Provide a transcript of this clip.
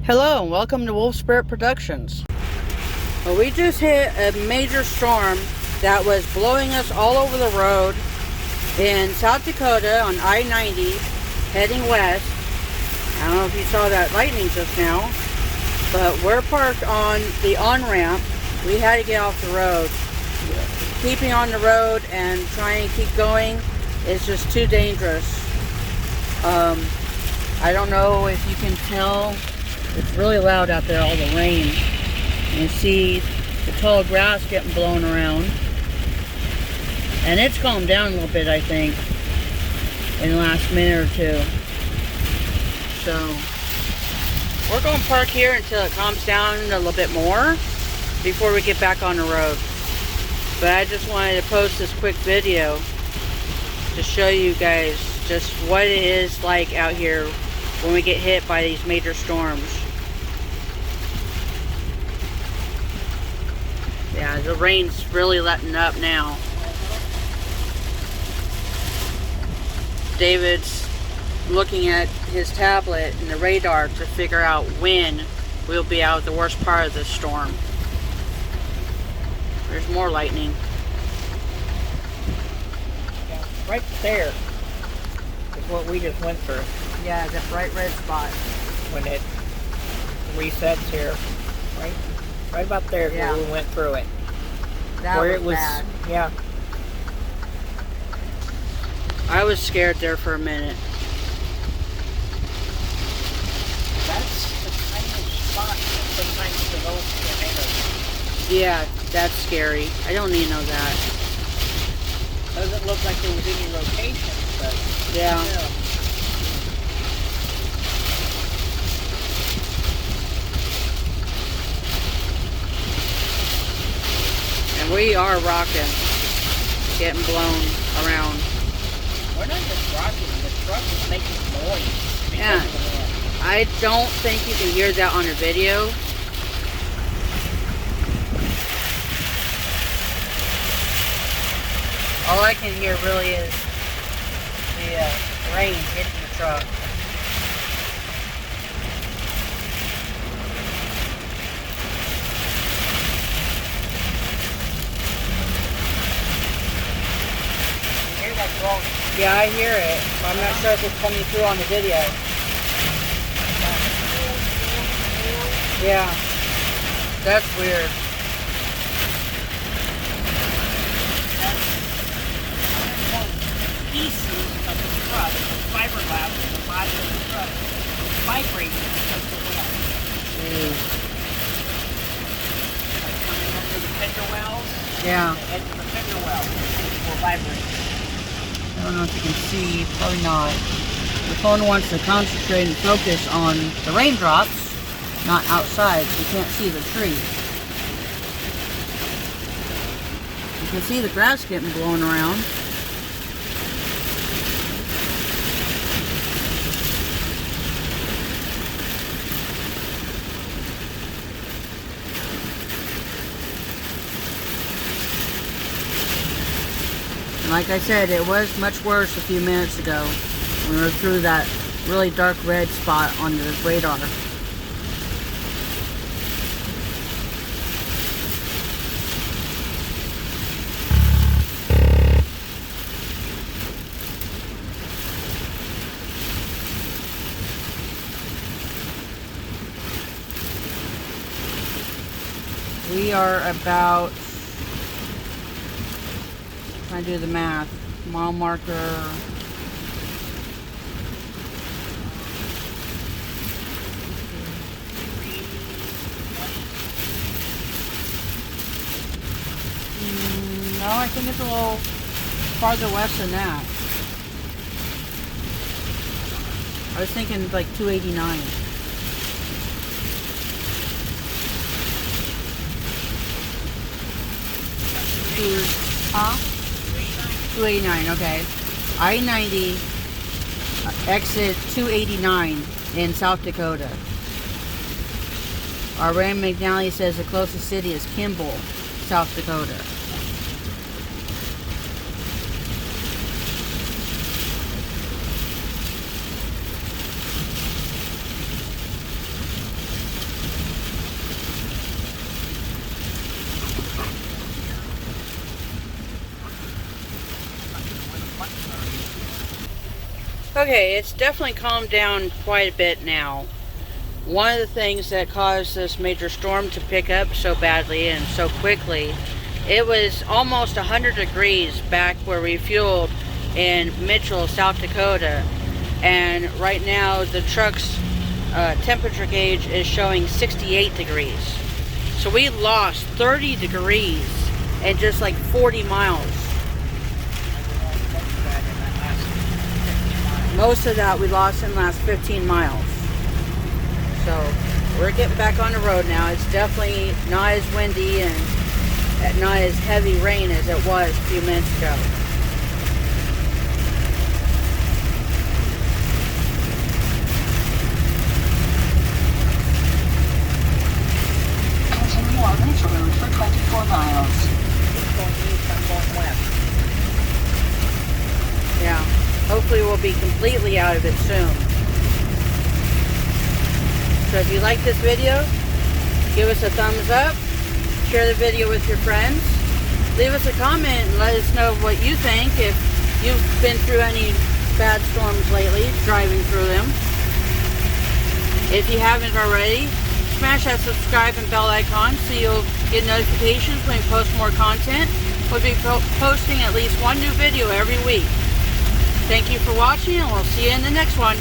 Hello and welcome to Wolvespirit Productions. Well, we just hit a major storm that was blowing us all over the road in South Dakota on I-90 heading west. I don't know if you saw that lightning just now, but we're parked on the on-ramp. We had to get off the road. Keeping on the road and trying to keep going is just too dangerous. I don't know if you can tell. It's really loud out there, all the rain. You see the tall grass getting blown around. And it's calmed down a little bit, I think, in the last minute or two. So, we're going to park here until it calms down a little bit more before we get back on the road. But I just wanted to post this quick video to show you guys just what it is like out here when we get hit by these major storms. Yeah, the rain's really letting up now. David's looking at his tablet and the radar to figure out when we'll be out of the worst part of this storm. There's more lightning. Yeah, right there is what we just went through. Yeah, the bright red spot. When it resets here. Right about there is where we went through it. That where was it was bad. Yeah. I was scared there for a minute. That's the kind of spot that sometimes develops tornadoes. Yeah, that's scary. I don't need to know that. Doesn't look like there was any rotation, but Yeah. still. And we are rocking. Getting blown around. We're not just rocking, the truck is making noise. Yeah. I don't think you can hear that on the video. All I can hear really is the rain hitting the truck. You hear that growing? Yeah, I hear it. But I'm not sure if it's coming through on the video. Yeah. That's weird. Pieces of the truck, the fiberglass at the bottom of the truck, vibrating because of the wind. Like coming over the fender wells, Yeah. the edge of the fender well will vibrate. I don't know if you can see, probably not. The phone wants to concentrate and focus on the raindrops, not outside, so you can't see the tree. You can see the grass getting blown around. And like I said, it was much worse a few minutes ago when we were through that really dark red spot on the radar. We are about, trying to do the math, mile marker, no, I think it's a little farther west than that. I was thinking like 289. Huh? 289, okay. I-90 exit 289 in South Dakota. Our Ram McNally says the closest city is Kimball, South Dakota. Okay, it's definitely calmed down quite a bit now. One of the things that caused this major storm to pick up so badly and so quickly, it was almost 100 degrees back where we fueled in Mitchell, South Dakota. And right now the truck's temperature gauge is showing 68 degrees. So we lost 30 degrees in just like 40 miles. Most of that we lost in the last 15 miles. So we're getting back on the road now. It's definitely not as windy and not as heavy rain as it was a few minutes ago. Continue on this road for 24 miles. It's going east, I'm going west. Yeah, hopefully we'll be completely out of it soon. So if you like this video, give us a thumbs up, share the video with your friends, leave us a comment and let us know what you think if you've been through any bad storms lately, driving through them. If you haven't already, smash that subscribe and bell icon so you'll get notifications when we post more content. We'll be posting at least one new video every week. Thank you for watching, and we'll see you in the next one.